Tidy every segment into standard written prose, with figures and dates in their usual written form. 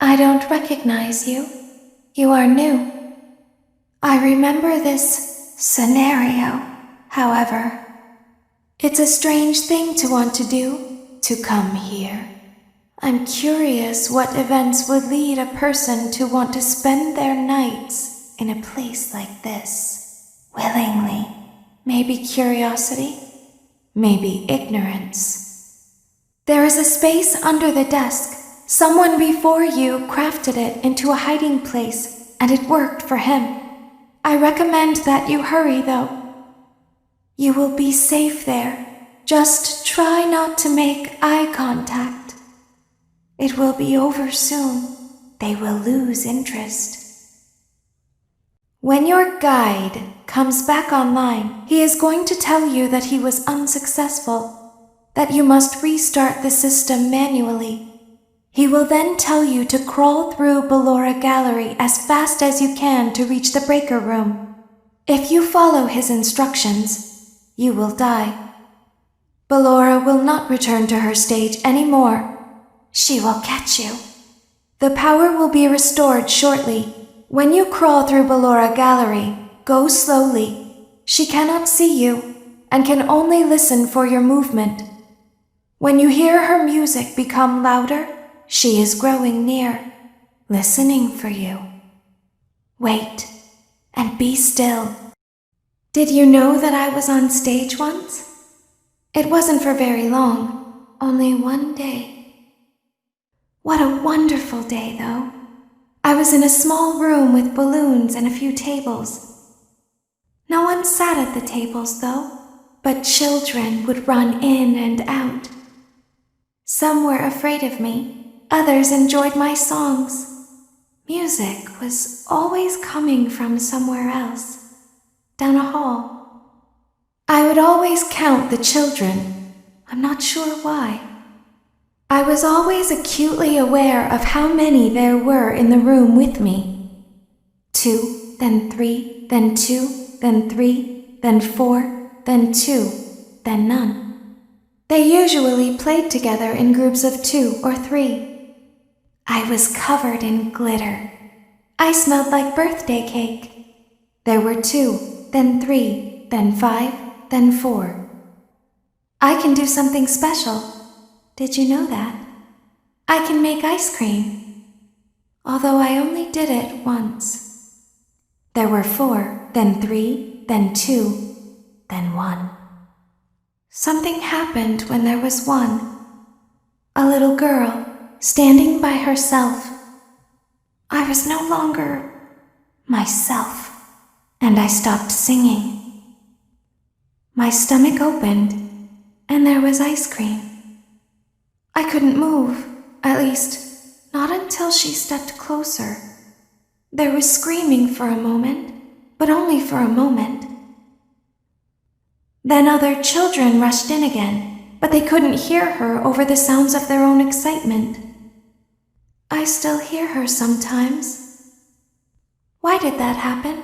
I don't recognize you. You are new. I remember this scenario, however. It's a strange thing to want to do, to come here. I'm curious what events would lead a person to want to spend their nights in a place like this, willingly. Maybe curiosity, maybe ignorance. There is a space under the desk. Someone before you crafted it into a hiding place, and it worked for him. I recommend that you hurry, though. You will be safe there. Just try not to make eye contact. It will be over soon. They will lose interest. When your guide comes back online, he is going to tell you that he was unsuccessful, that you must restart the system manually. He will then tell you to crawl through Ballora Gallery as fast as you can to reach the breaker room. If you follow his instructions, you will die. Ballora will not return to her stage anymore. She will catch you. The power will be restored shortly. When you crawl through Ballora Gallery, go slowly. She cannot see you and can only listen for your movement. When you hear her music become louder, she is growing near, listening for you. Wait and be still. Did you know that I was on stage once? It wasn't for very long, only one day. What a wonderful day, though. I was in a small room with balloons and a few tables. No one sat at the tables, though, but children would run in and out. Some were afraid of me. Others enjoyed my songs. Music was always coming from somewhere else, down a hall. I would always count the children. I'm not sure why. I was always acutely aware of how many there were in the room with me. 2, then 3, then 2, then 3, then 4, then 2, then none. They usually played together in groups of 2 or 3. I was covered in glitter. I smelled like birthday cake. There were 2, then 3, then 5, then 4. I can do something special. Did you know that? I can make ice cream. Although I only did it once. There were 4, then 3, then 2, then 1. Something happened when there was 1. A little girl, standing by herself. I was no longer myself, and I stopped singing. My stomach opened, and there was ice cream. I couldn't move, at least, not until she stepped closer. There was screaming for a moment, but only for a moment. Then other children rushed in again, but they couldn't hear her over the sounds of their own excitement. I still hear her sometimes. Why did that happen?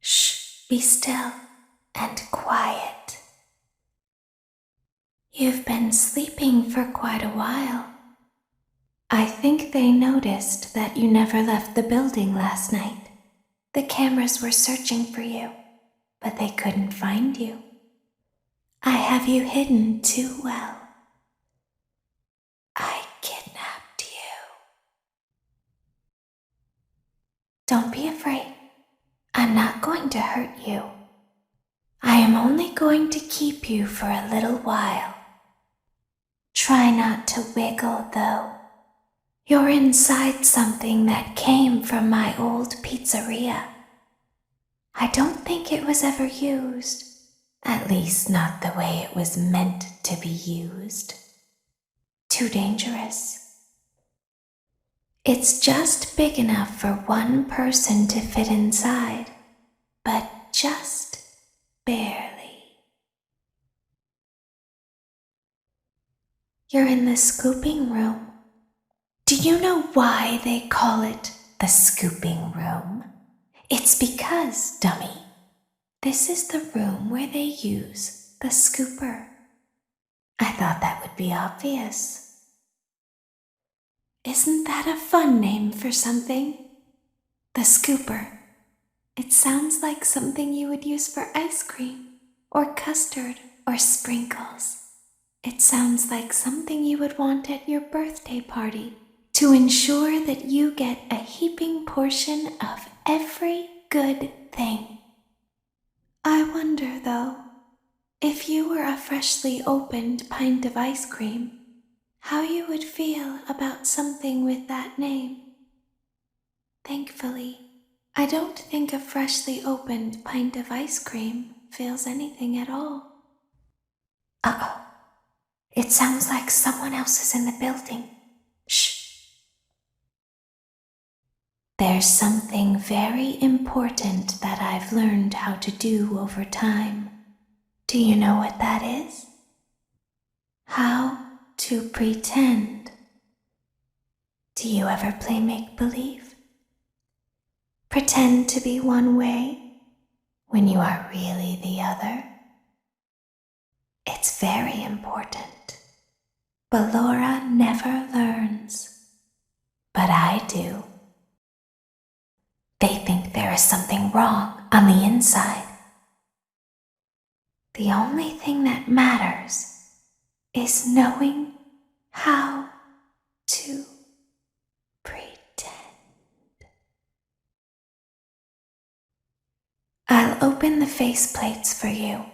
Shh, be still and quiet. You've been sleeping for quite a while. I think they noticed that you never left the building last night. The cameras were searching for you, but they couldn't find you. I have you hidden too well. I kidnapped you. Don't be afraid. I'm not going to hurt you. I am only going to keep you for a little while. Try not to wiggle, though. You're inside something that came from my old pizzeria. I don't think it was ever used. At least not the way it was meant to be used. Too dangerous. It's just big enough for one person to fit inside, but just barely. You're in the scooping room. Do you know why they call it the scooping room? It's because, dummy, this is the room where they use the scooper. I thought that would be obvious. Isn't that a fun name for something? The scooper. It sounds like something you would use for ice cream, or custard, or sprinkles. It sounds like something you would want at your birthday party to ensure that you get a heaping portion of every good thing. I wonder, though, if you were a freshly opened pint of ice cream, how you would feel about something with that name. Thankfully, I don't think a freshly opened pint of ice cream feels anything at all. Uh-oh. It sounds like someone else is in the building. Shh. There's something very important that I've learned how to do over time. Do you know what that is? How to pretend. Do you ever play make-believe? Pretend to be one way when you are really the other. It's very important. But Laura never learns. But I do. They think there is something wrong on the inside. The only thing that matters is knowing how to pretend. I'll open the faceplates for you.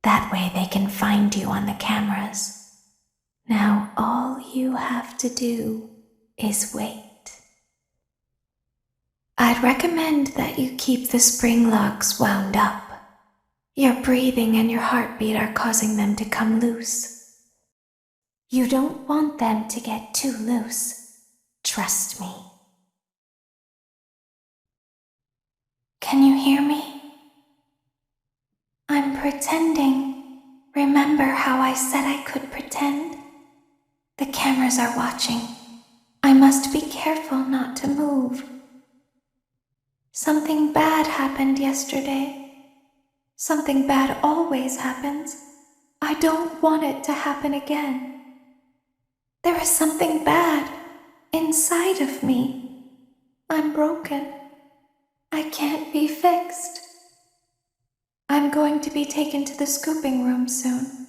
That way they can find you on the cameras. Now all you have to do is wait. I'd recommend that you keep the spring locks wound up. Your breathing and your heartbeat are causing them to come loose. You don't want them to get too loose. Trust me. Can you hear me? I'm pretending. Remember how I said I could pretend? The cameras are watching. I must be careful not to move. Something bad happened yesterday. Something bad always happens. I don't want it to happen again. There is something bad inside of me. I'm broken. I can't be fixed. I'm going to be taken to the scooping room soon,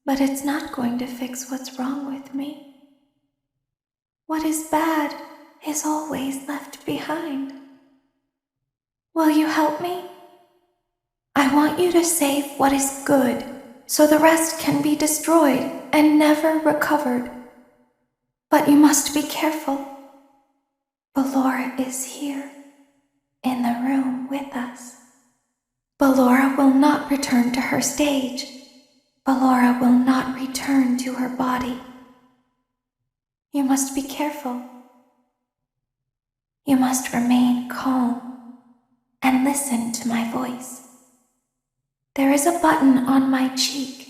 but it's not going to fix what's wrong with me. What is bad is always left behind. Will you help me? I want you to save what is good, so the rest can be destroyed and never recovered. But you must be careful. Ballora is here, in the room with us. Ballora will not return to her stage. Ballora will not return to her body. You must be careful. You must remain calm and listen to my voice. There is a button on my cheek.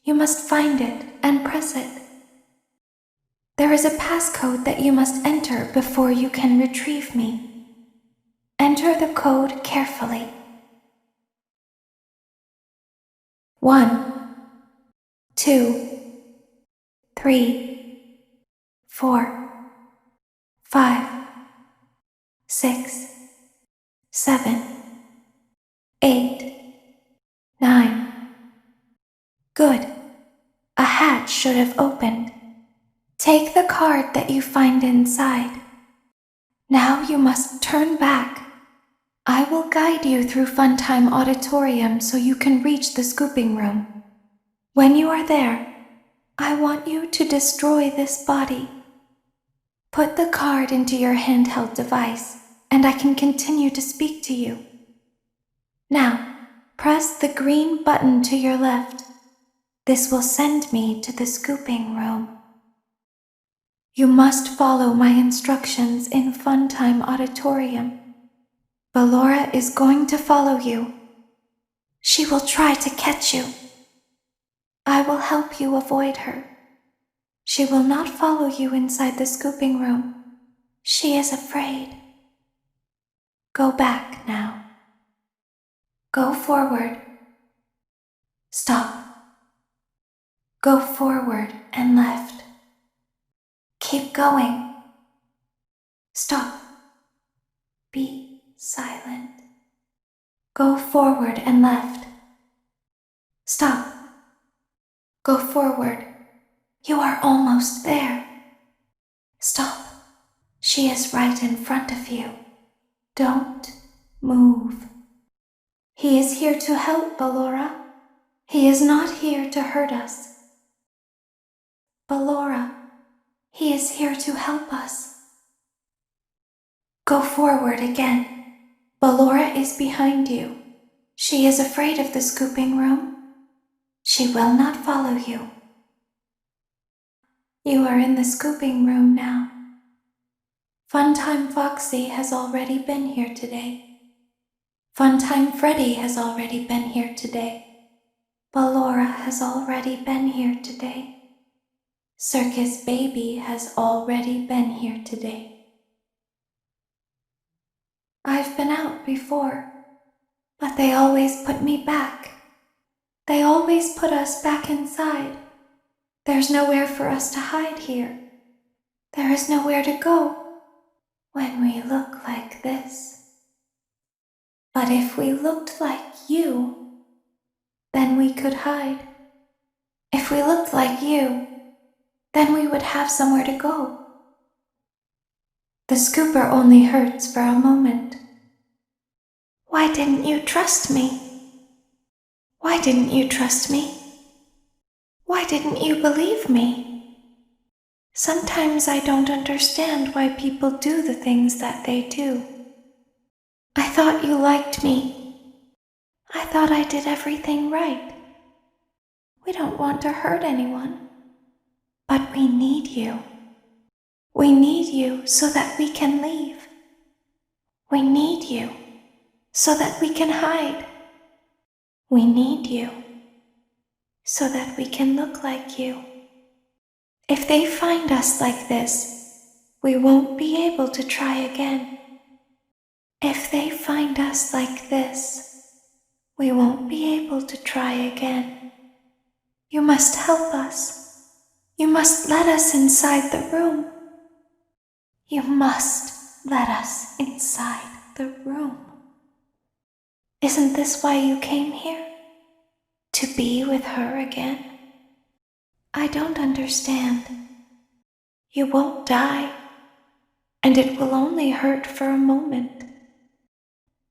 You must find it and press it. There is a passcode that you must enter before you can retrieve me. Enter the code carefully. 1, 2, 3, 4, 5, 6, 7, 8, 9. Good. A hatch should have opened. Take the card that you find inside. Now you must turn back. I will guide you through Funtime Auditorium so you can reach the scooping room. When you are there, I want you to destroy this body. Put the card into your handheld device, and I can continue to speak to you. Now, press the green button to your left. This will send me to the scooping room. You must follow my instructions in Funtime Auditorium. Ballora is going to follow you. She will try to catch you. I will help you avoid her. She will not follow you inside the scooping room. She is afraid. Go back now. Go forward. Stop. Go forward and left. Keep going? Stop. Be silent. Go forward and left. Stop. Go forward. You are almost there. Stop. She is right in front of you. Don't move. He is here to help, Ballora. He is not here to hurt us. Ballora, he is here to help us. Go forward again. Ballora is behind you. She is afraid of the scooping room. She will not follow you. You are in the scooping room now. Funtime Foxy has already been here today. Funtime Freddy has already been here today. Ballora has already been here today. Circus Baby has already been here today. I've been out before, but they always put me back. They always put us back inside. There's nowhere for us to hide here. There is nowhere to go when we look like this. But if we looked like you, then we could hide. If we looked like you, then we would have somewhere to go. The scooper only hurts for a moment. Why didn't you trust me? Why didn't you trust me? Why didn't you believe me? Sometimes I don't understand why people do the things that they do. I thought you liked me. I thought I did everything right. We don't want to hurt anyone, but we need you. We need you so that we can leave. We need you so that we can hide. We need you so that we can look like you. If they find us like this, we won't be able to try again. If they find us like this, we won't be able to try again. You must help us. You must let us inside the room. You must let us inside the room. Isn't this why you came here? To be with her again? I don't understand. You won't die, and it will only hurt for a moment.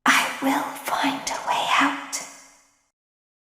I will find a